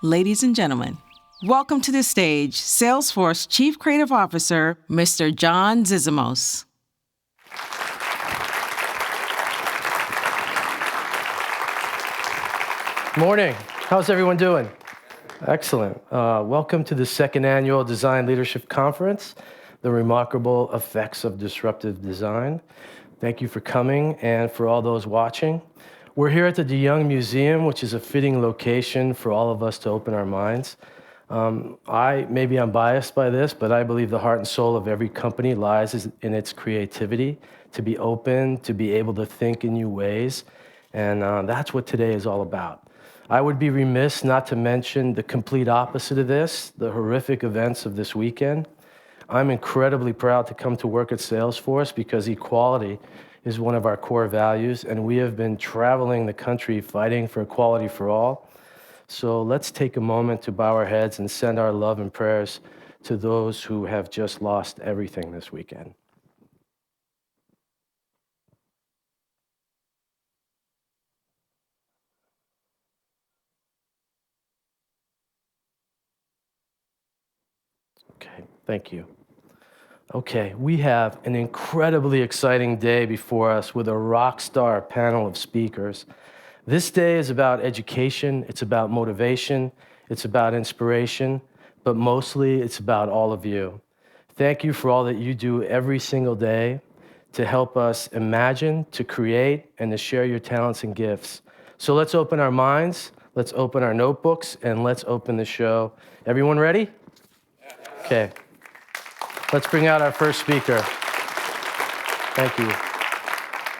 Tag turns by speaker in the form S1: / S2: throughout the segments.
S1: Ladies and gentlemen, welcome to the stage Salesforce Chief Creative Officer, Mr. John Zizimos.
S2: Morning. How's everyone doing? Excellent. Welcome to the second annual Design Leadership Conference, The Remarkable Effects of Disruptive Design. Thank you for coming and for all those watching. We're here at the De Young Museum, which is a fitting location for all of us to open our minds. Maybe I'm biased by this, but I believe the heart and soul of every company lies in its creativity, to be open, to be able to think in new ways. And that's what today is all about. I would be remiss not to mention the complete opposite of this, the horrific events of this weekend. I'm incredibly proud to come to work at Salesforce because equality is one of our core values, and we have been traveling the country fighting for equality for all. So let's take a moment to bow our heads and send our love and prayers to those who have just lost everything this weekend. Okay, thank you. Okay, we have an incredibly exciting day before us with a rock star panel of speakers. This day is about education, it's about motivation, it's about inspiration, but mostly it's about all of you. Thank you for all that you do every single day to help us imagine, to create, and to share your talents and gifts. So let's open our minds, let's open our notebooks, and let's open the show. Everyone ready? Okay. Let's bring out our first speaker. Thank you.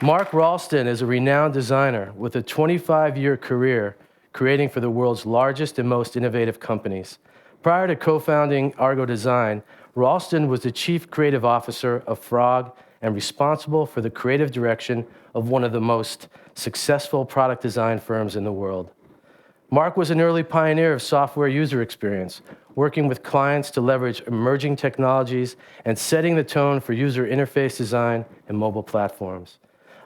S2: Mark Ralston is a renowned designer with a 25-year career creating for the world's largest and most innovative companies. Prior to co-founding Argo Design, Ralston was the chief creative officer of Frog and responsible for the creative direction of one of the most successful product design firms in the world. Mark was an early pioneer of software user experience, working with clients to leverage emerging technologies and setting the tone for user interface design and mobile platforms.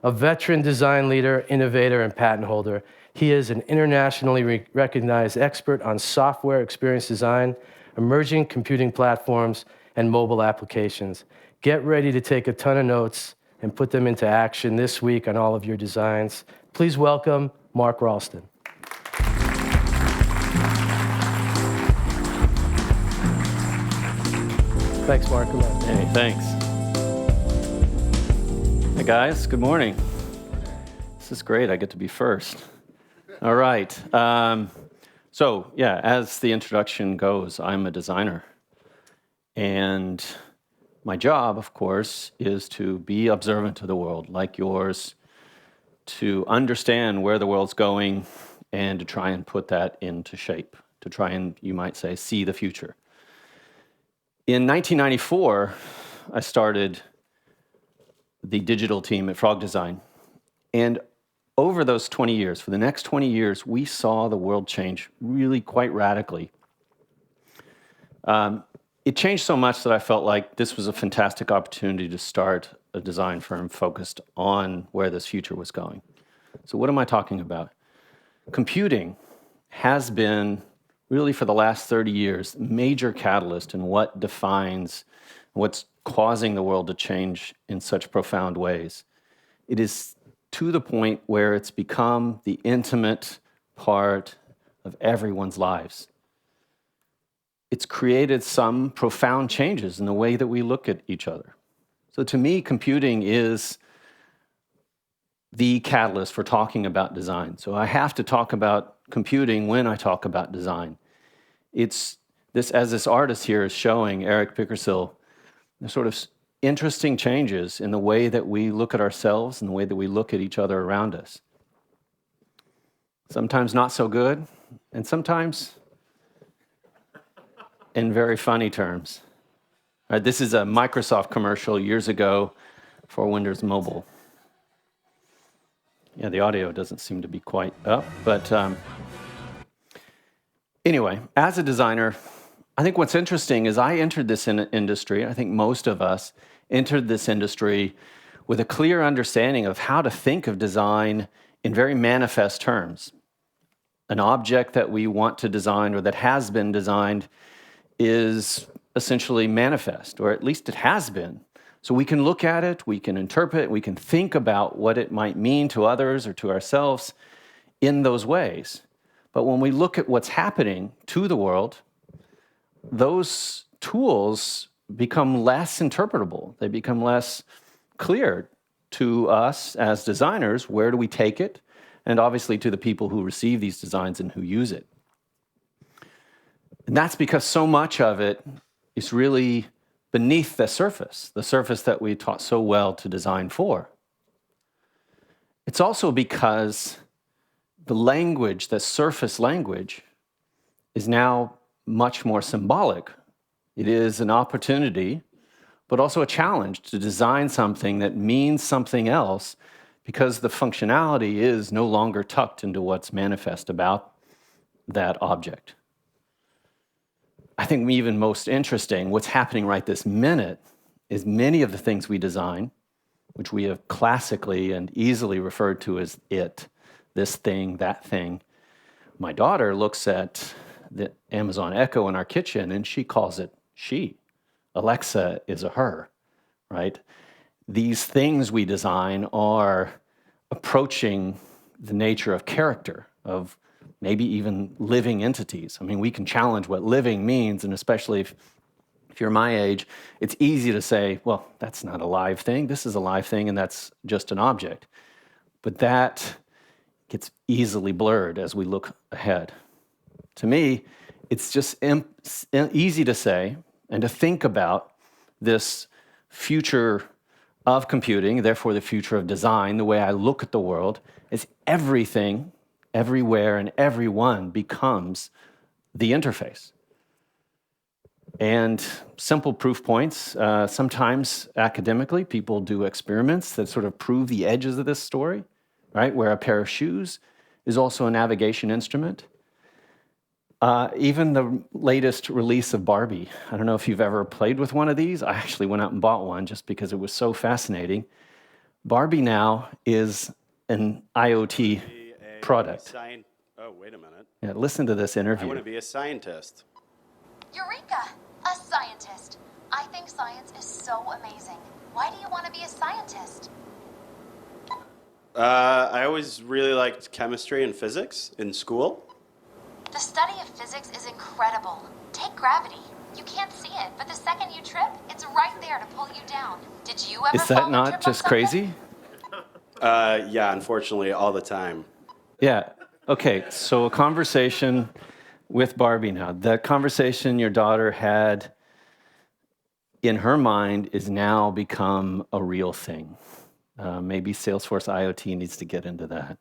S2: A veteran design leader, innovator, and patent holder, he is an internationally recognized expert on software experience design, emerging computing platforms, and mobile applications. Get ready to take a ton of notes and put them into action this week on all of your designs. Please welcome Mark Ralston. Thanks, Mark. Come on.
S3: Hey, thanks. Hey, guys. Good morning. This is great. I get to be first. All right. So, as the introduction goes, I'm a designer. And my job, of course, is to be observant to the world, like yours, to understand where the world's going, and to try and put that into shape, to try and, you might say, see the future. In 1994, I started the digital team at Frog Design. And over those 20 years, for the next 20 years, we saw the world change really quite radically. It changed so much that I felt like this was a fantastic opportunity to start a design firm focused on where this future was going. So what am I talking about? Computing has been really for the last 30 years, major catalyst in what defines, what's causing the world to change in such profound ways. It is to the point where it's become the intimate part of everyone's lives. It's created some profound changes in the way that we look at each other. So to me, computing is the catalyst for talking about design. So I have to talk about computing when I talk about design. It's this, as this artist here is showing, Eric Pickersgill, the sort of interesting changes in the way that we look at ourselves and the way that we look at each other around us. Sometimes not so good, and sometimes in very funny terms. All right, this is a Microsoft commercial years ago for Windows Mobile. Yeah, the audio doesn't seem to be quite up, but anyway, as a designer, I think what's interesting is I entered this industry, I think most of us entered this industry with a clear understanding of how to think of design in very manifest terms. an object that we want to design or that has been designed is essentially manifest, or at least it has been. So we can look at it, we can interpret, we can think about what it might mean to others or to ourselves in those ways. But when we look at what's happening to the world, those tools become less interpretable. They become less clear to us as designers. Where do we take it? And obviously to the people who receive these designs and who use it. And that's because so much of it is really beneath the surface that we taught so well to design for. It's also because the language, the surface language, is now much more symbolic. It is an opportunity, but also a challenge to design something that means something else because the functionality is no longer tucked into what's manifest about that object. I think even most interesting, what's happening right this minute, is many of the things we design, which we have classically and easily referred to as it, this thing, that thing. My daughter looks at the Amazon Echo in our kitchen and she calls it she. Alexa is a her, right? These things we design are approaching the nature of character, of maybe even living entities. I mean, we can challenge what living means, and especially if you're my age, it's easy to say, well, that's not a live thing. This is a live thing, and that's just an object. But that gets easily blurred as we look ahead. To me, it's just easy to say and to think about this future of computing, therefore the future of design, the way I look at the world, is everything, everywhere, and everyone becomes the interface. And simple proof points, sometimes academically, people do experiments that sort of prove the edges of this story, right? Where a pair of shoes is also a navigation instrument. Even the latest release of Barbie. I don't know if you've ever played with one of these. I actually went out and bought one just because it was so fascinating. Barbie now is an IoT product.
S4: Oh, wait a minute.
S3: Yeah, listen to this interview.
S4: I want to be a scientist.
S5: Eureka! A scientist. I think science is so amazing. Why do you want to be a scientist?
S4: I always really liked chemistry and physics in school.
S5: The study of physics is incredible. Take gravity. You can't see it, but the second you trip, it's right there to pull you down. Did you ever
S3: Is
S5: fall
S3: that
S5: and
S3: not
S5: trip on
S3: just
S5: something?
S3: crazy?
S4: Yeah, unfortunately, all the time.
S3: Yeah. Okay, so a conversation with Barbie now. That conversation your daughter had in her mind is now become a real thing. Maybe Salesforce IoT needs to get into that.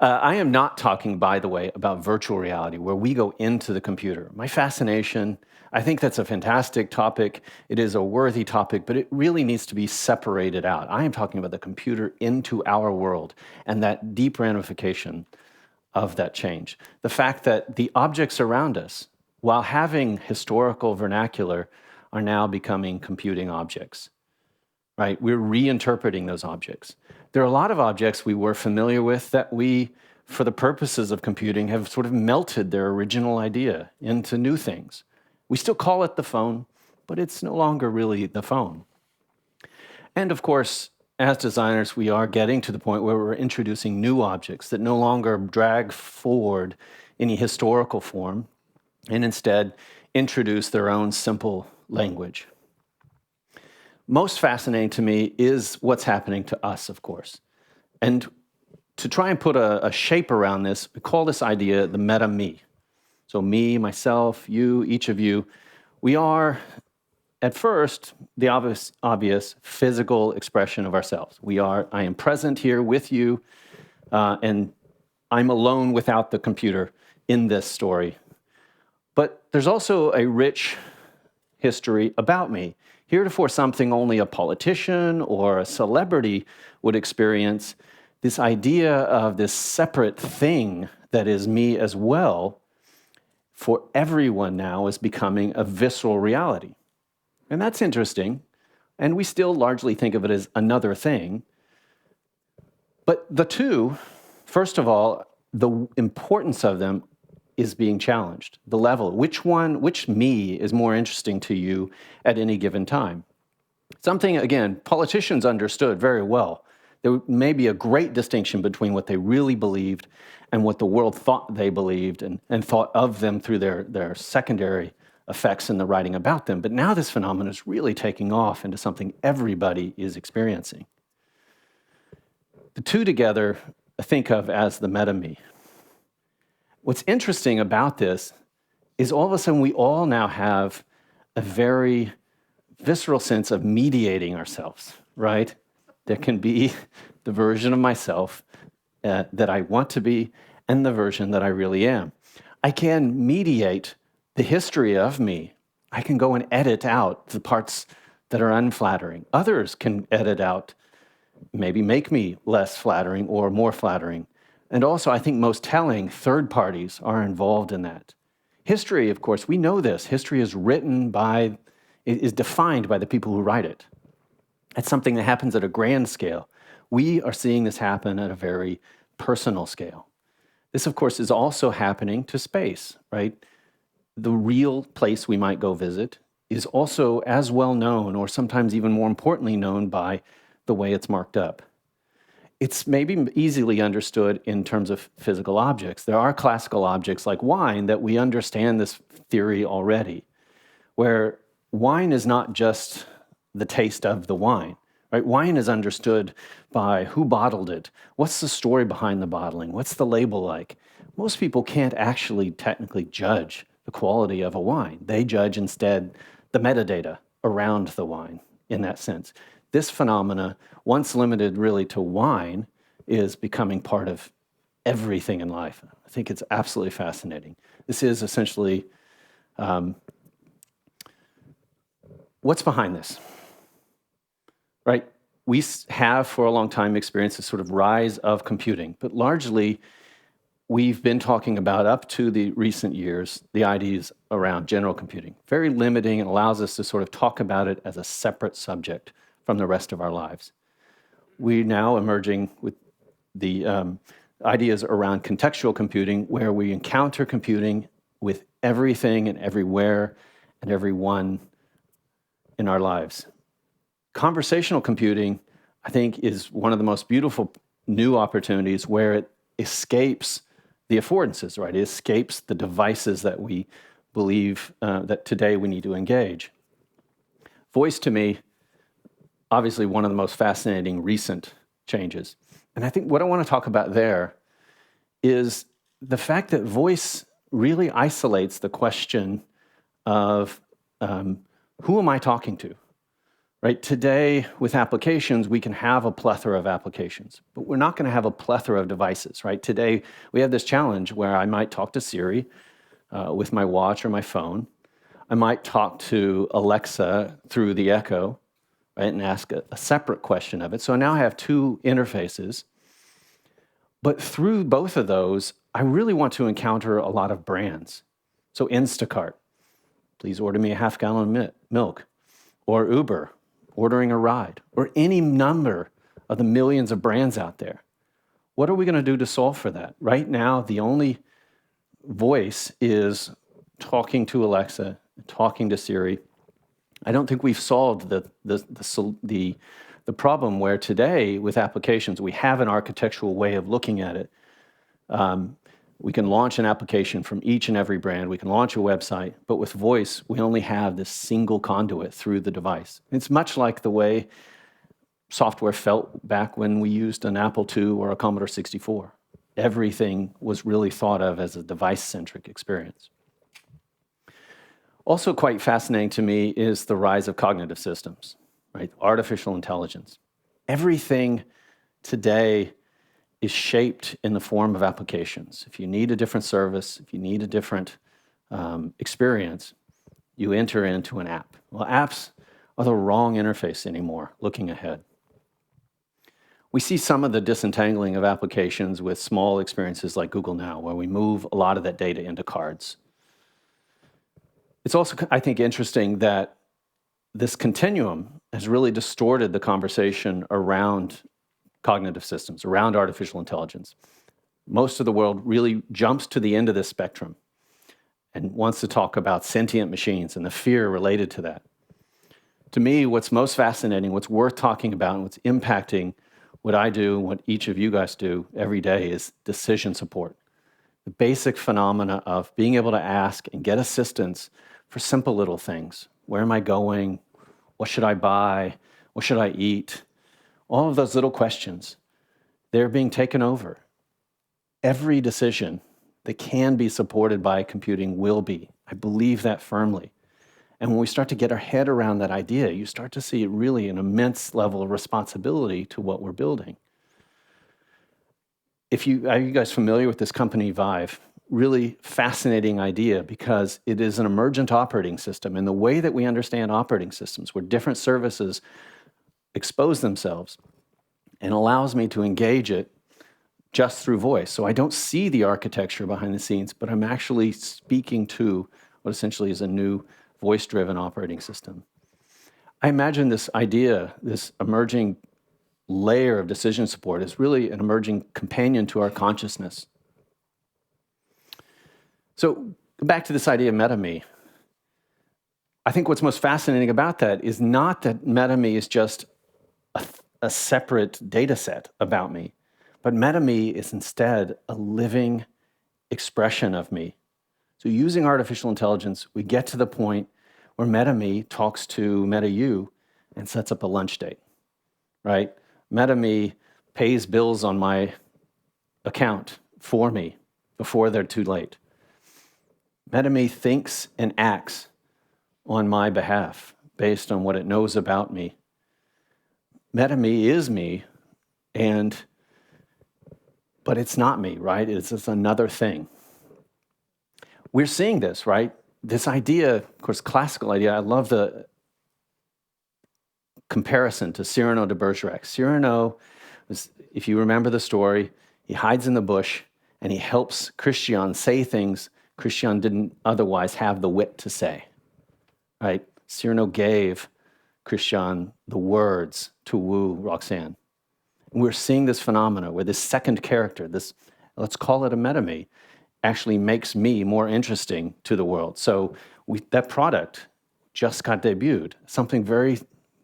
S3: I am not talking, by the way, about virtual reality, where we go into the computer. My fascination, I think that's a fantastic topic. It is a worthy topic, but it really needs to be separated out. I am talking about the computer into our world and that deep ramification of that change. The fact that the objects around us, while having historical vernacular, are now becoming computing objects. Right? We're reinterpreting those objects. There are a lot of objects we were familiar with that we, for the purposes of computing, have sort of melted their original idea into new things. We still call it the phone, but it's no longer really the phone. And of course, as designers, we are getting to the point where we're introducing new objects that no longer drag forward any historical form and instead introduce their own simple language. Most fascinating to me is what's happening to us, of course. And to try and put a shape around this, we call this idea the meta-me. So me, myself, you, each of you, we are, at first, the obvious physical expression of ourselves. I am present here with you, and I'm alone without the computer in this story. But there's also a rich history about me. Heretofore, something only a politician or a celebrity would experience, this idea of this separate thing that is me as well, for everyone now is becoming a visceral reality. And that's interesting. And we still largely think of it as another thing. But the two, first of all, the importance of them is being challenged. The level, which me is more interesting to you at any given time? Something, again, politicians understood very well. There may be a great distinction between what they really believed and what the world thought they believed and thought of them through their secondary effects in the writing about them. But now this phenomenon is really taking off into something everybody is experiencing. The two together I think of as the meta-me. What's interesting about this is all of a sudden we all now have a very visceral sense of mediating ourselves, right? There can be the version of myself that I want to be and the version that I really am. I can mediate the history of me. I can go and edit out the parts that are unflattering. Others can edit out, maybe make me less flattering or more flattering. And also, I think most telling, third parties are involved in that. History, of course, we know this. History is defined by the people who write it. It's something that happens at a grand scale. We are seeing this happen at a very personal scale. This, of course, is also happening to space, right? The real place we might go visit is also as well known, or sometimes even more importantly known, by the way it's marked up. It's maybe easily understood in terms of physical objects. There are classical objects like wine that we understand this theory already, where wine is not just the taste of the wine, right? Wine is understood by who bottled it, what's the story behind the bottling, what's the label like. Most people can't actually technically judge the quality of a wine. They judge instead the metadata around the wine in that sense. This phenomena, once limited really to wine, is becoming part of everything in life. I think it's absolutely fascinating. This is essentially what's behind this, right? We have for a long time experienced this sort of rise of computing, but largely we've been talking about, up to the recent years, the ideas around general computing. Very limiting and allows us to sort of talk about it as a separate subject from the rest of our lives. We're now emerging with the ideas around contextual computing, where we encounter computing with everything and everywhere and everyone in our lives. Conversational computing, I think, is one of the most beautiful new opportunities where it escapes the affordances, right? It escapes the devices that we believe that today we need to engage. Voice, to me, obviously one of the most fascinating recent changes. And I think what I want to talk about there is the fact that voice really isolates the question of who am I talking to? Right? Today, with applications, we can have a plethora of applications, but we're not going to have a plethora of devices, right? Today, we have this challenge where I might talk to Siri with my watch or my phone. I might talk to Alexa through the Echo, right, and ask a separate question of it. So now I have two interfaces. But through both of those, I really want to encounter a lot of brands. So Instacart, please order me a half-gallon of milk, or Uber, ordering a ride, or any number of the millions of brands out there. What are we going to do to solve for that? Right now, the only voice is talking to Alexa, talking to Siri. I don't think we've solved the problem where today, with applications, we have an architectural way of looking at it. We can launch an application from each and every brand. We can launch a website, but with voice, we only have this single conduit through the device. It's much like the way software felt back when we used an Apple II or a Commodore 64. Everything was really thought of as a device-centric experience. Also quite fascinating to me is the rise of cognitive systems, right? Artificial intelligence. Everything today is shaped in the form of applications. If you need a different service, if you need a different experience, you enter into an app. Well, apps are the wrong interface anymore, looking ahead. We see some of the disentangling of applications with small experiences like Google Now, where we move a lot of that data into cards. It's also, I think, interesting that this continuum has really distorted the conversation around cognitive systems, around artificial intelligence. Most of the world really jumps to the end of this spectrum and wants to talk about sentient machines and the fear related to that. To me, what's most fascinating, what's worth talking about, and what's impacting what I do and what each of you guys do every day is decision support. The basic phenomena of being able to ask and get assistance for simple little things. Where am I going? What should I buy? What should I eat? All of those little questions, they're being taken over. Every decision that can be supported by computing will be. I believe that firmly. And when we start to get our head around that idea, you start to see really an immense level of responsibility to what we're building. Are you guys familiar with this company, Vive? Really fascinating idea because it is an emergent operating system. And the way that we understand operating systems, where different services expose themselves, and allows me to engage it just through voice. So I don't see the architecture behind the scenes, but I'm actually speaking to what essentially is a new voice-driven operating system. I imagine this idea, this emerging layer of decision support is really an emerging companion to our consciousness. So back to this idea of MetaMe. I think what's most fascinating about that is not that MetaMe is just a separate data set about me, but MetaMe is instead a living expression of me. So using artificial intelligence, we get to the point where MetaMe talks to MetaYou and sets up a lunch date, right? MetaMe pays bills on my account for me before they're too late. MetaMe thinks and acts on my behalf based on what it knows about me. MetaMe is me, but it's not me, right? It's just another thing. We're seeing this, right? This idea, of course, classical idea, I love the comparison to Cyrano de Bergerac. Cyrano, if you remember the story, he hides in the bush and he helps Christian say things Christian didn't otherwise have the wit to say, right? Cyrano gave Christian the words to woo Roxanne. And we're seeing this phenomena where this second character, this, let's call it a MetaMe, actually makes me more interesting to the world. So that product just got debuted, something very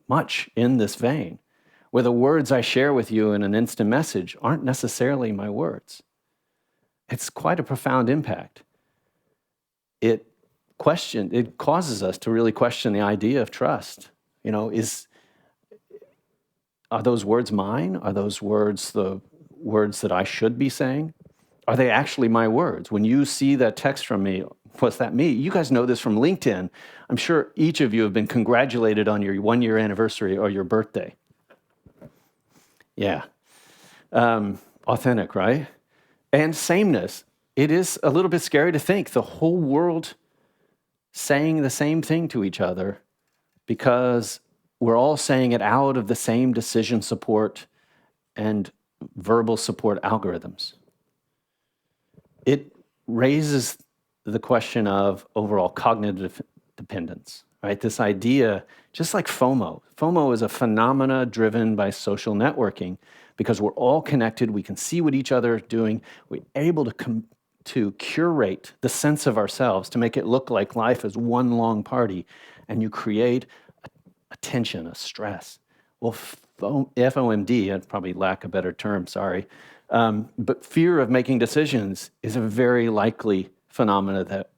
S3: much in this vein, where the words I share with you in an instant message aren't necessarily my words. It's quite a profound impact. It causes us to really question the idea of trust. You know, are those words mine? Are those words the words that I should be saying? Are they actually my words? When you see that text from me, what's that me? You guys know this from LinkedIn. I'm sure each of you have been congratulated on your 1-year anniversary or your birthday. Yeah. Authentic, right? And sameness. It is a little bit scary to think the whole world saying the same thing to each other because we're all saying it out of the same decision support and verbal support algorithms. It raises the question of overall cognitive dependence, right? This idea, just like FOMO. FOMO is a phenomena driven by social networking because we're all connected. We can see what each other is doing. We're able to curate the sense of ourselves to make it look like life is one long party, and you create a tension, a stress. Well, FOMD, I'd probably lack a better term, sorry, but fear of making decisions is a very likely phenomena that,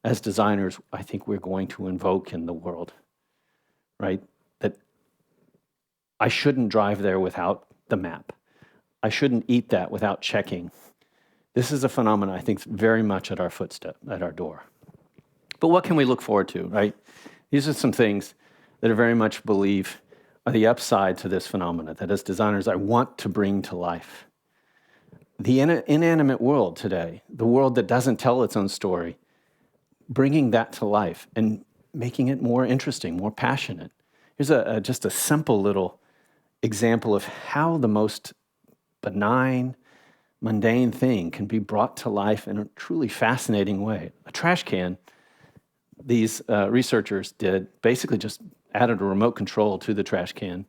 S3: as designers, I think we're going to invoke in the world, right? That I shouldn't drive there without the map. I shouldn't eat that without checking. This is a phenomenon I think very much at our footstep, at our door. But what can we look forward to, right? These are some things that I very much believe are the upside to this phenomena that as designers I want to bring to life. The inanimate world today, the world that doesn't tell its own story, bringing that to life and making it more interesting, more passionate. Here's just a simple little example of how the most benign, mundane thing can be brought to life in a truly fascinating way. A trash can, these researchers basically just added a remote control to the trash can,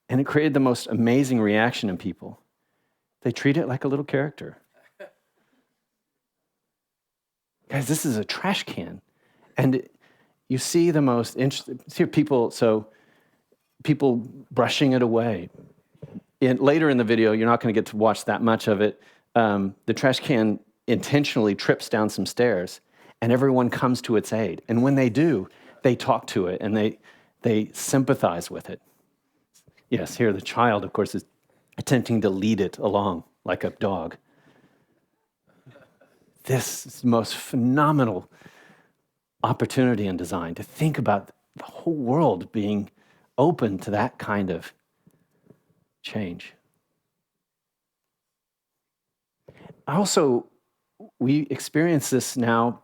S3: and it created the most amazing reaction in people. They treat it like a little character. Guys, this is a trash can. And you see the most interesting, people brushing it away. Later in the video, you're not going to get to watch that much of it. The trash can intentionally trips down some stairs, and everyone comes to its aid. And when they do, they talk to it, and they sympathize with it. Yes, here the child, of course, is attempting to lead it along like a dog. This is the most phenomenal opportunity in design, to think about the whole world being open to that kind of change. Also, we experience this now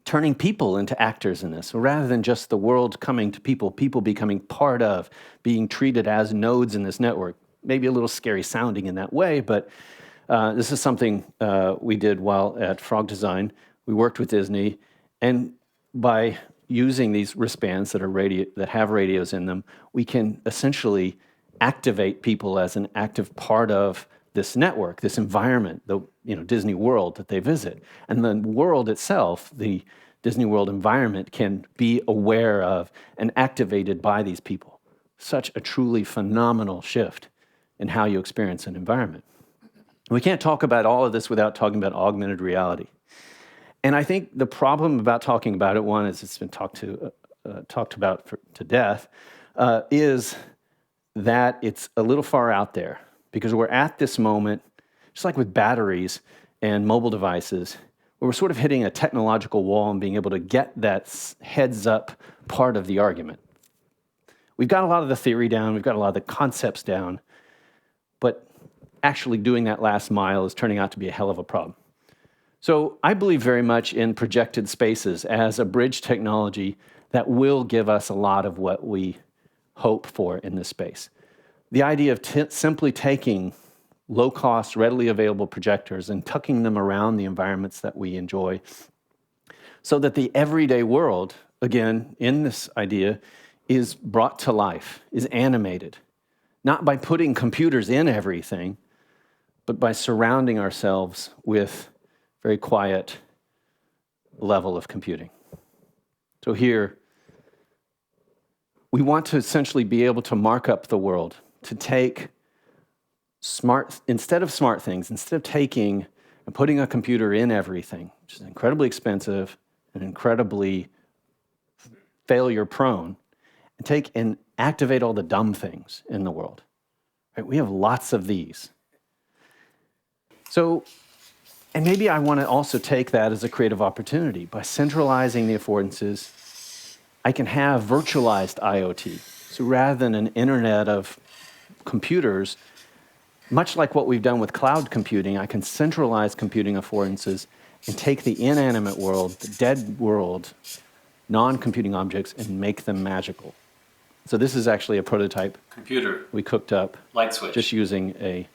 S3: turning people into actors in this. So rather than just the world coming to people, people becoming part of, being treated as nodes in this network. Maybe a little scary sounding in that way, but this is something we did while at Frog Design. We worked with Disney, and by using these wristbands that have radios in them, we can essentially activate people as an active part of this network, this environment, the Disney World that they visit. And the world itself, the Disney World environment, can be aware of and activated by these people. Such a truly phenomenal shift in how you experience an environment. We can't talk about all of this without talking about augmented reality. And I think the problem about talking about it, one, is it's been talked about to death, is that it's a little far out there, because we're at this moment, just like with batteries and mobile devices, where we're sort of hitting a technological wall and being able to get that heads-up part of the argument. We've got a lot of the theory down, we've got a lot of the concepts down, but actually doing that last mile is turning out to be a hell of a problem. So I believe very much in projected spaces as a bridge technology that will give us a lot of what we hope for in this space. The idea of simply taking low-cost, readily available projectors and tucking them around the environments that we enjoy, so that the everyday world, again, in this idea, is brought to life, is animated, not by putting computers in everything, but by surrounding ourselves with very quiet level of computing. So here, we want to essentially be able to mark up the world, to take instead of taking and putting a computer in everything, which is incredibly expensive and incredibly failure prone, and take and activate all the dumb things in the world. Right? We have lots of these. So, and maybe I want to also take that as a creative opportunity. By centralizing the affordances, I can have virtualized IoT. So rather than an internet of computers, much like what we've done with cloud computing, I can centralize computing affordances and take the inanimate world, the dead world, non-computing objects, and make them magical. So this is actually a prototype
S6: computer
S3: we cooked up,
S6: light switch,
S3: just using a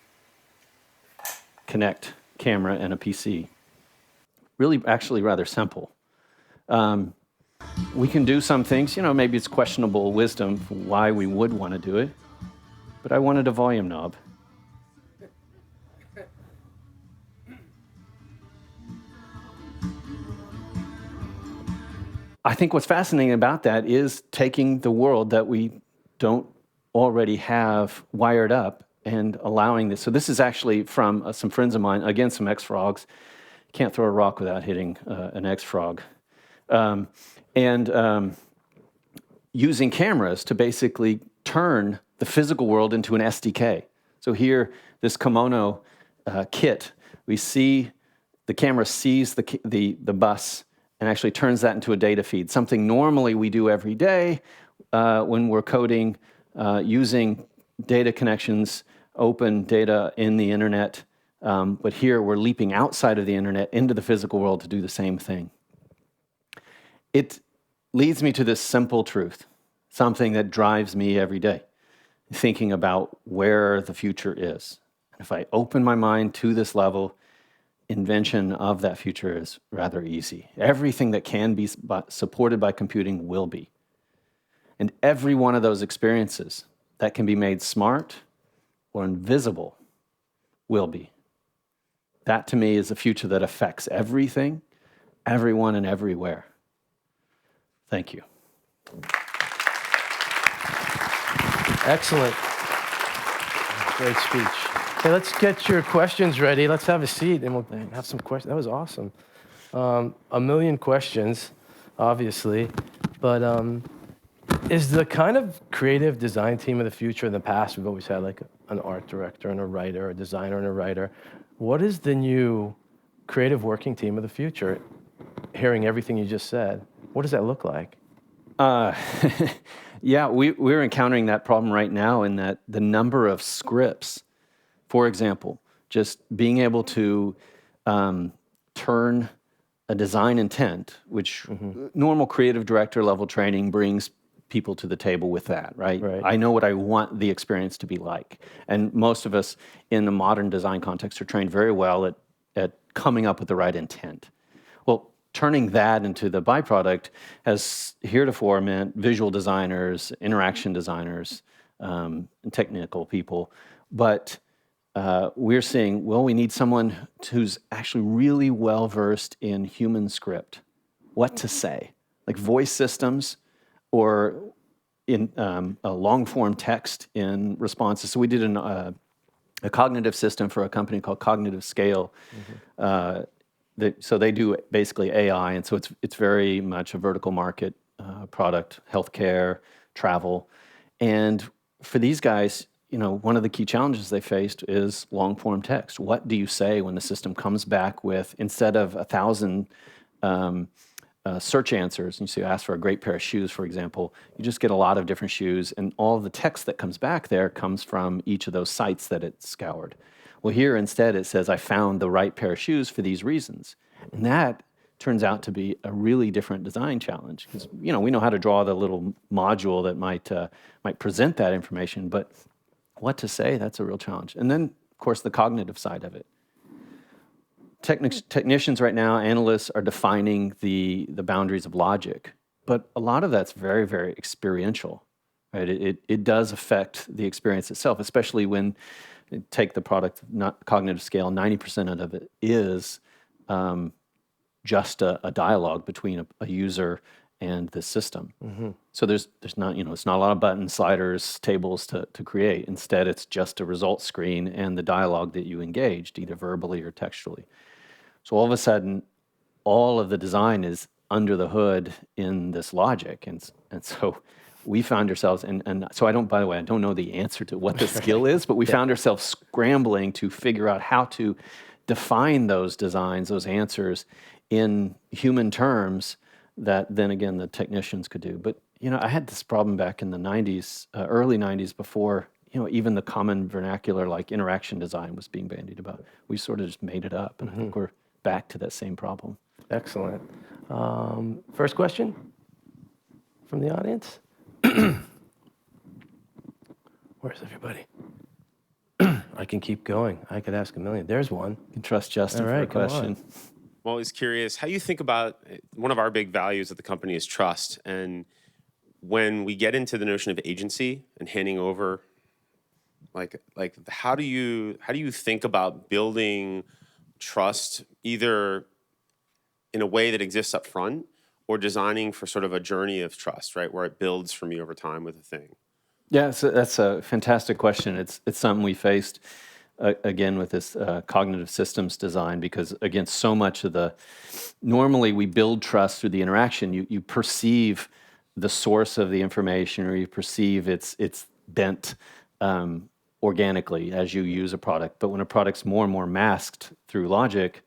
S3: Kinect camera and a PC. Really, actually rather simple. We can do some things, maybe it's questionable wisdom for why we would want to do it, but I wanted a volume knob. I think what's fascinating about that is taking the world that we don't already have wired up and allowing this. So this is actually from some friends of mine, again, some X-Frogs. Can't throw a rock without hitting an X-Frog. Using cameras to basically turn the physical world into an SDK. So here, this kimono kit, we see the camera sees the bus and actually turns that into a data feed, something normally we do every day when we're coding using data connections, open data in the internet. But here we're leaping outside of the internet into the physical world to do the same thing. It leads me to this simple truth, something that drives me every day, thinking about where the future is. If I open my mind to this level, invention of that future is rather easy. Everything that can be supported by computing will be. And every one of those experiences that can be made smart or invisible will be. That, to me, is a future that affects everything everyone and everywhere. Thank you.
S2: Excellent. Great speech. Hey, let's get your questions ready. Let's have a seat and we'll have some questions. That was awesome. A million questions, obviously, but is the kind of creative design team of the future? In the past, we've always had like an art director and a writer, a designer and a writer. What is the new creative working team of the future? Hearing everything you just said, what does that look like?
S3: Yeah, we're encountering that problem right now in that the number of scripts, for example, just being able to turn a design intent, which normal creative director level training brings people to the table with that, right? I know what I want the experience to be like. And most of us in the modern design context are trained very well at coming up with the right intent. Well, turning that into the byproduct has heretofore meant visual designers, interaction designers, and technical people. But we're seeing, well, we need someone who's actually really well-versed in human script, what to say, like voice systems or in a long-form text in responses. So we did a cognitive system for a company called Cognitive Scale. So they do basically AI, and so it's very much a vertical market product, healthcare, travel. And for these guys, one of the key challenges they faced is long-form text. What do you say when the system comes back with, instead of 1,000 search answers, and so you ask for a great pair of shoes, for example, you just get a lot of different shoes, and all the text that comes back there comes from each of those sites that it scoured. Well, here instead it says, I found the right pair of shoes for these reasons. And that turns out to be a really different design challenge because, we know how to draw the little module that might present that information, but what to say, that's a real challenge. And then, of course, the cognitive side of it. Technicians right now, analysts are defining the boundaries of logic, but a lot of that's very, very experiential, right? It does affect the experience itself, especially when take the product, not cognitive scale, 90% of it is just a dialogue between a user and the system. So there's not, it's not a lot of buttons, sliders, tables to create. Instead, it's just a results screen and the dialogue that you engaged, either verbally or textually. So all of a sudden, all of the design is under the hood in this logic. And so we found ourselves, and so by the way, I don't know the answer to what the skill is, but we found ourselves scrambling to figure out how to define those designs, those answers in human terms that then again the technicians could do. But I had this problem back in the 90s, early 90s, before even the common vernacular like interaction design was being bandied about. We sort of just made it up, and I think we're back to that same problem.
S2: Excellent. First question from the audience. Where's everybody? I can keep going. I could ask a million. There's one.
S3: You can trust Justin for a question.
S4: I'm always curious how you think about one of our big values at the company is trust. And when we get into the notion of agency and handing over, like how do you think about building trust either in a way that exists up front or designing for sort of a journey of trust, right, where it builds for me over time with a thing?
S3: Yeah, so that's a fantastic question. It's something we faced again with this cognitive systems design because again, so much of normally we build trust through the interaction. You perceive the source of the information or you perceive its bent organically as you use a product. But when a product's more and more masked through logic,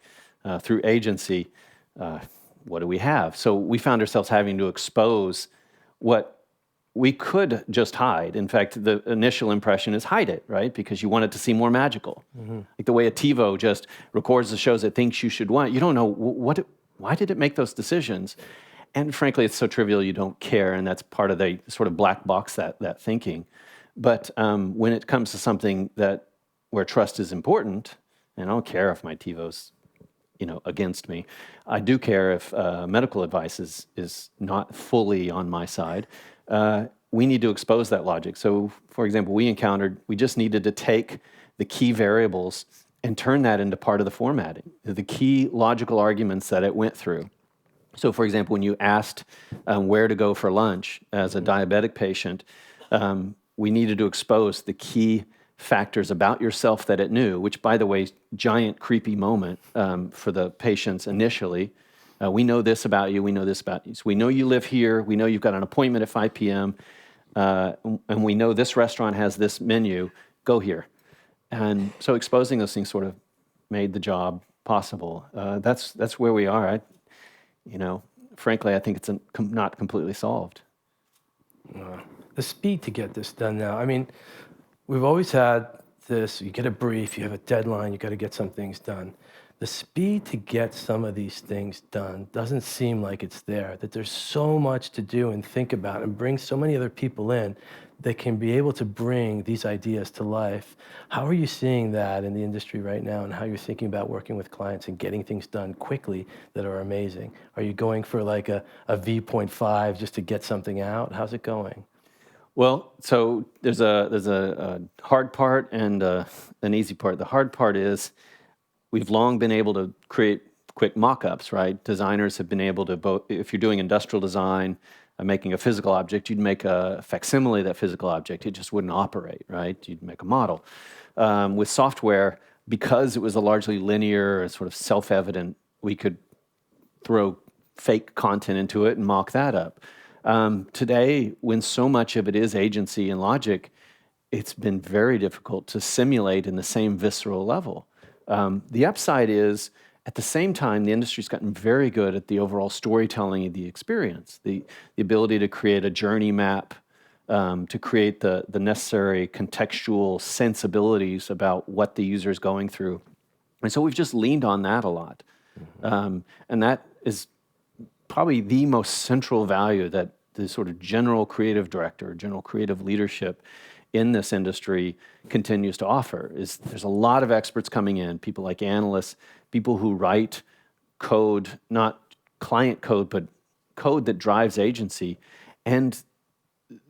S3: through agency, what do we have? So we found ourselves having to expose what we could just hide. In fact, the initial impression is hide it, right? Because you want it to seem more magical. Like the way a TiVo just records the shows it thinks you should want. You don't know why did it make those decisions? And frankly, it's so trivial you don't care, and that's part of the sort of black box that thinking. But when it comes to something where trust is important, and I don't care if my TiVo's against me. I do care if medical advice is not fully on my side. We need to expose that logic. So, for example, we just needed to take the key variables and turn that into part of the formatting, the key logical arguments that it went through. So, for example, when you asked where to go for lunch as a diabetic patient, we needed to expose the key factors about yourself that it knew, which, by the way, giant creepy moment for the patients initially. We know this about you, we know this about you. So we know you live here, we know you've got an appointment at 5 p.m., and we know this restaurant has this menu, go here. And so exposing those things sort of made the job possible. That's where we are. Frankly, I think it's not completely solved.
S2: The speed to get this done now. I mean, we've always had this, you get a brief, you have a deadline, you got to get some things done. The speed to get some of these things done doesn't seem like it's there, that there's so much to do and think about and bring so many other people in that can be able to bring these ideas to life. How are you seeing that in the industry right now, and how you're thinking about working with clients and getting things done quickly that are amazing? Are you going for like a V.5 just to get something out? How's it going?
S3: Well, so there's a hard part and an easy part. The hard part is we've long been able to create quick mock-ups, right? Designers have been able to both, if you're doing industrial design, making a physical object, you'd make a facsimile of that physical object. It just wouldn't operate, right? You'd make a model. With software, because it was a largely linear, sort of self-evident, we could throw fake content into it and mock that up. Today, when so much of it is agency and logic, it's been very difficult to simulate in the same visceral level. The upside is, at the same time, the industry's gotten very good at the overall storytelling of the experience, the ability to create a journey map, to create the necessary contextual sensibilities about what the user is going through. And so we've just leaned on that a lot. And that is probably the most central value that the sort of general creative director, general creative leadership in this industry continues to offer. Is there's a lot of experts coming in, people like analysts, people who write code, not client code, but code that drives agency, and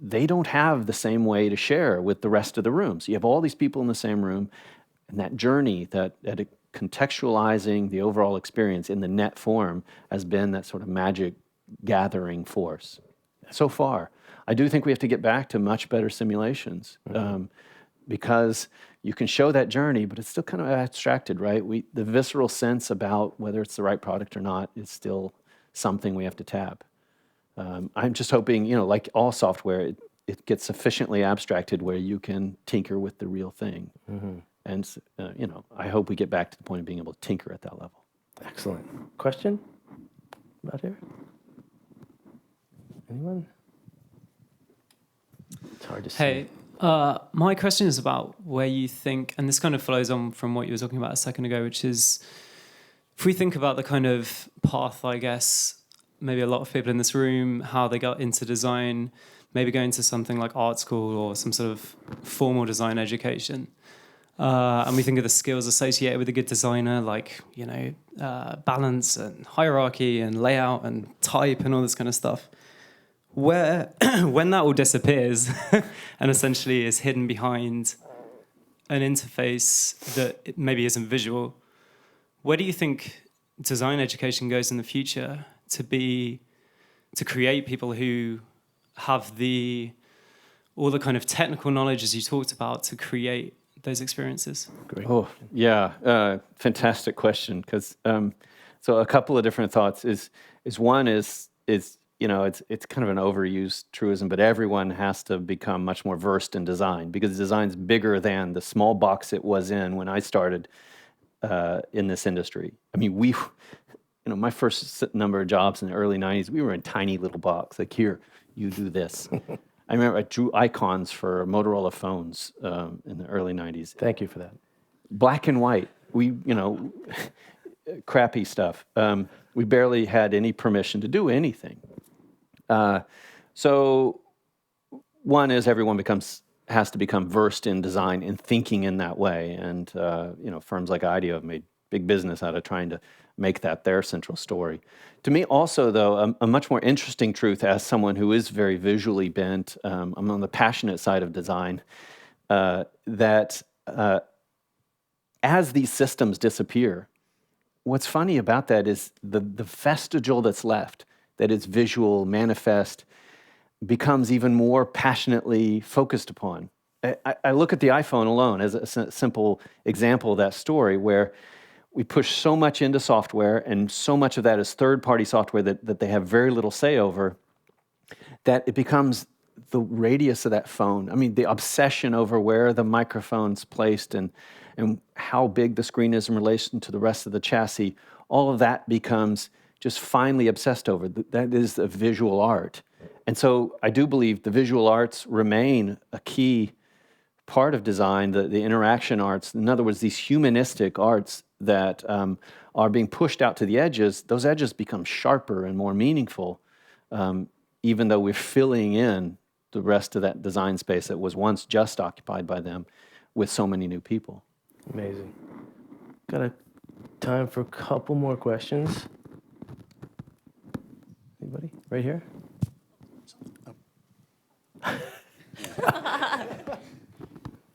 S3: they don't have the same way to share with the rest of the room. So you have all these people in the same room, and that journey, that contextualizing the overall experience in the net form has been that sort of magic gathering force. So far, I do think we have to get back to much better simulations, because you can show that journey, but it's still kind of abstracted, right? The visceral sense about whether it's the right product or not is still something we have to tap. I'm just hoping, like all software, it gets sufficiently abstracted where you can tinker with the real thing. And, I hope we get back to the point of being able to tinker at that level.
S2: Excellent. Question about here? Anyone? It's hard to see.
S6: Hey, my question is about where you think, and this kind of flows on from what you were talking about a second ago, which is, if we think about the kind of path, I guess, maybe a lot of people in this room, how they got into design, maybe going to something like art school or some sort of formal design education. And we think of the skills associated with a good designer, like, balance and hierarchy and layout and type and all this kind of stuff. Where, when that all disappears and essentially is hidden behind an interface that maybe isn't visual, where do you think design education goes in the future to create people who have all the kind of technical knowledge, as you talked about, to create those experiences?
S2: Great.
S3: Oh, yeah, fantastic question. Because so a couple of different thoughts is one is it's kind of an overused truism, but everyone has to become much more versed in design, because design's bigger than the small box it was in when I started in this industry. I mean, my first number of jobs in the early 90s, we were in tiny little box. Like, here, you do this. I remember I drew icons for Motorola phones in the early 90s.
S2: Thank you for that.
S3: Black and white. Crappy stuff. We barely had any permission to do anything. So one is everyone has to become versed in design and thinking in that way. And, firms like IDEO have made big business out of trying to make that their central story. To me also, though, a much more interesting truth as someone who is very visually bent, I'm on the passionate side of design, that as these systems disappear, what's funny about that is the vestigial that's left, that is visual, manifest, becomes even more passionately focused upon. I look at the iPhone alone as a simple example of that story, where we push so much into software, and so much of that is third-party software that they have very little say over, that it becomes the radius of that phone. I mean, the obsession over where the microphone's placed and how big the screen is in relation to the rest of the chassis, all of that becomes just finely obsessed over. That is a visual art. And so I do believe the visual arts remain a key part of design, the interaction arts. In other words, these humanistic arts that are being pushed out to the edges, those edges become sharper and more meaningful, even though we're filling in the rest of that design space that was once just occupied by them with so many new people.
S2: Amazing. Got a time for a couple more questions. Anybody? Right here?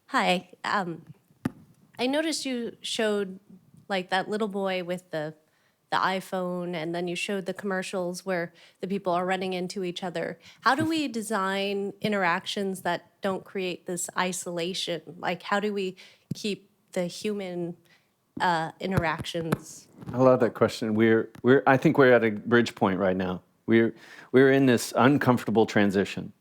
S7: Hi. I noticed you showed like that little boy with the iPhone, and then you showed the commercials where the people are running into each other. How do we design interactions that don't create this isolation? Like, how do we keep the human interactions?
S3: I love that question. I think we're at a bridge point right now. We're in this uncomfortable transition.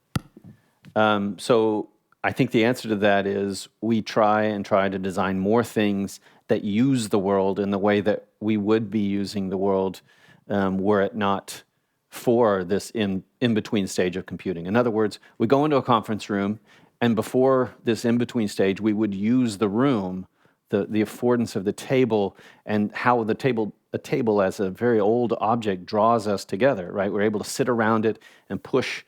S3: So I think the answer to that is we try to design more things that use the world in the way that we would be using the world were it not for this in-between stage of computing. In other words, we go into a conference room, and before this in-between stage, we would use the room, the affordance of the table, and how a table as a very old object draws us together, right? We're able to sit around it and push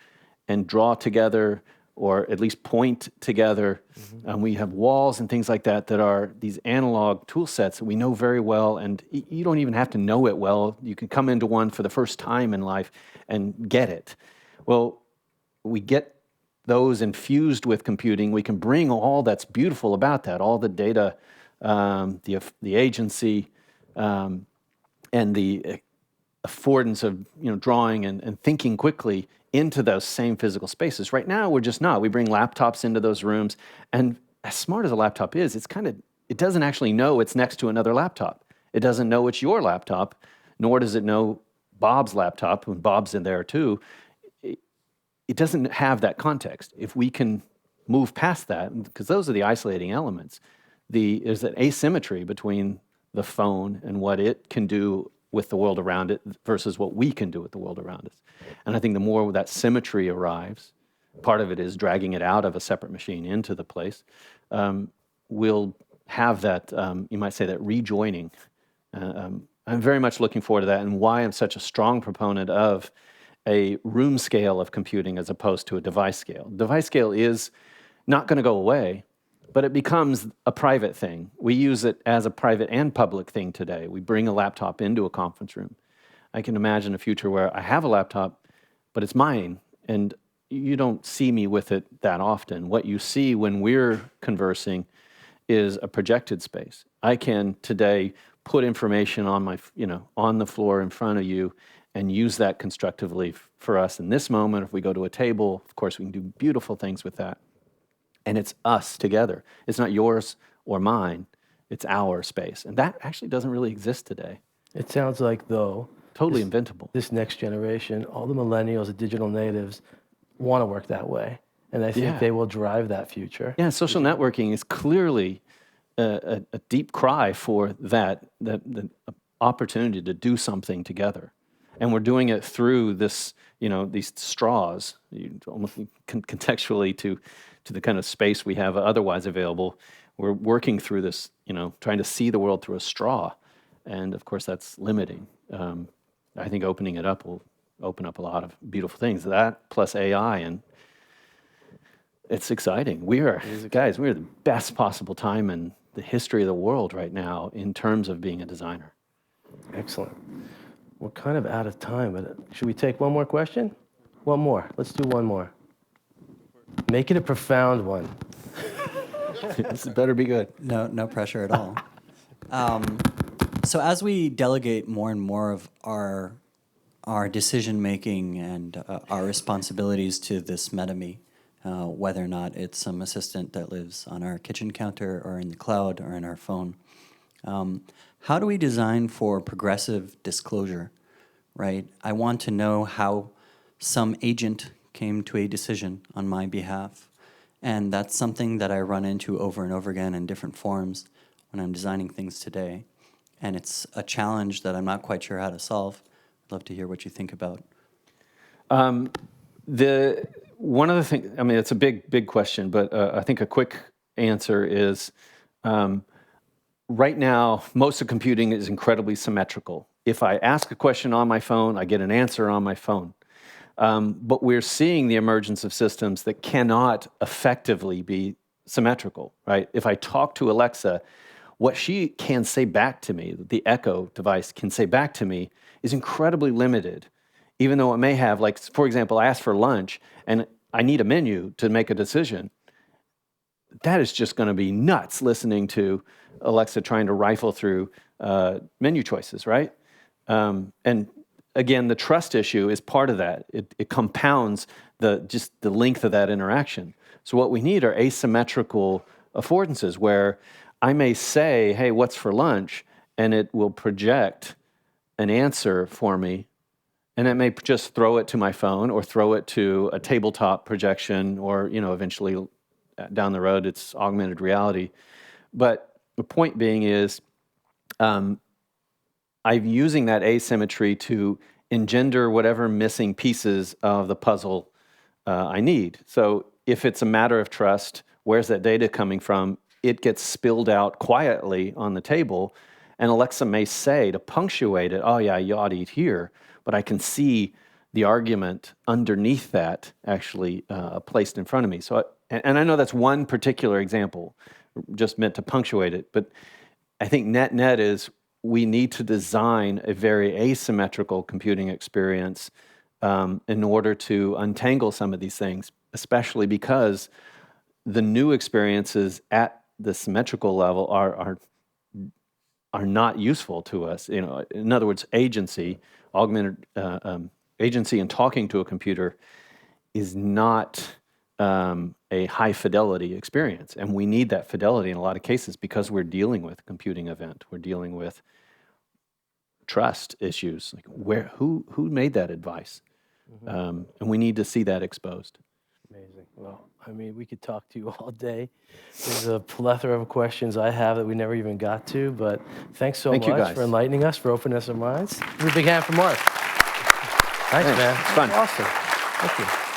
S3: and draw together, or at least point together. We have walls and things like that are these analog tool sets that we know very well, and you don't even have to know it well. You can come into one for the first time in life and get it. Well, we get those infused with computing. We can bring all that's beautiful about that, all the data, the agency, and the affordance of drawing and thinking quickly into those same physical spaces. Right now, we're just not. We bring laptops into those rooms, and as smart as a laptop is, it doesn't actually know it's next to another laptop. It doesn't know it's your laptop, nor does it know Bob's laptop, when Bob's in there too. It doesn't have that context. If we can move past that, because those are the isolating elements, there's an asymmetry between the phone and what it can do with the world around it versus what we can do with the world around us. And I think the more that symmetry arrives, part of it is dragging it out of a separate machine into the place, we'll have that, you might say, that rejoining. I'm very much looking forward to that, and why I'm such a strong proponent of a room scale of computing as opposed to a device scale. Device scale is not going to go away, but it becomes a private thing. We use it as a private and public thing today. We bring a laptop into a conference room. I can imagine a future where I have a laptop, but it's mine, and you don't see me with it that often. What you see when we're conversing is a projected space. I can today put information on on the floor in front of you and use that constructively for us in this moment. If we go to a table, of course, we can do beautiful things with that. And it's us together. It's not yours or mine. It's our space. And that actually doesn't really exist today.
S2: It sounds like, though,
S3: Totally inventable.
S2: this next generation, all the millennials, the digital natives, want to work that way. And I think they will drive that future.
S3: Yeah, social networking is clearly a deep cry for that the opportunity to do something together. And we're doing it through this, these straws, almost contextually to the kind of space we have otherwise available. We're working through this, trying to see the world through a straw. And of course, that's limiting. I think opening it up will open up a lot of beautiful things. That plus AI, and it's exciting. We're the best possible time in the history of the world right now in terms of being a designer.
S2: Excellent. We're kind of out of time, but should we take one more question? One more. Let's do one more. Make it a profound one.
S3: This better be good.
S8: No pressure at all. So as we delegate more and more of our decision making and our responsibilities to this MetaMe, whether or not it's some assistant that lives on our kitchen counter or in the cloud or in our phone, how do we design for progressive disclosure, right? I want to know how some agent came to a decision on my behalf. And that's something that I run into over and over again in different forms when I'm designing things today. And it's a challenge that I'm not quite sure how to solve. I'd love to hear what you think about.
S3: One of the things, I mean, it's a big question, but I think a quick answer is right now, most of computing is incredibly symmetrical. If I ask a question on my phone, I get an answer on my phone. But we're seeing the emergence of systems that cannot effectively be symmetrical, right? If I talk to Alexa, what she can say back to me, the Echo device can say back to me, is incredibly limited, even though it may have, like, for example, I ask for lunch and I need a menu to make a decision. That is just going to be nuts listening to Alexa trying to rifle through menu choices, right? And again, the trust issue is part of that. It compounds just the length of that interaction. So what we need are asymmetrical affordances where I may say, hey, what's for lunch? And it will project an answer for me. And it may just throw it to my phone or throw it to a tabletop projection or, eventually down the road, it's augmented reality. But the point being is I'm using that asymmetry to engender whatever missing pieces of the puzzle I need. So if it's a matter of trust, where's that data coming from? It gets spilled out quietly on the table, and Alexa may say to punctuate it, oh yeah, you ought to eat here, but I can see the argument underneath that actually placed in front of me. So, and I know that's one particular example, just meant to punctuate it, but I think net is we need to design a very asymmetrical computing experience in order to untangle some of these things, especially because the new experiences at the symmetrical level are not useful to us. In other words, agency, augmented agency and talking to a computer is not a high fidelity experience. And we need that fidelity in a lot of cases because we're dealing with a computing event. We're dealing with trust issues. Like who made that advice? And we need to see that exposed.
S2: Amazing. Well, I mean, we could talk to you all day. There's a plethora of questions I have that we never even got to, but thanks so
S3: Thank you,
S2: much
S3: guys.
S2: for enlightening us, for opening us our minds. Give a big hand for Mark. Thanks, man.
S3: It's fun.
S2: Awesome. Thank you.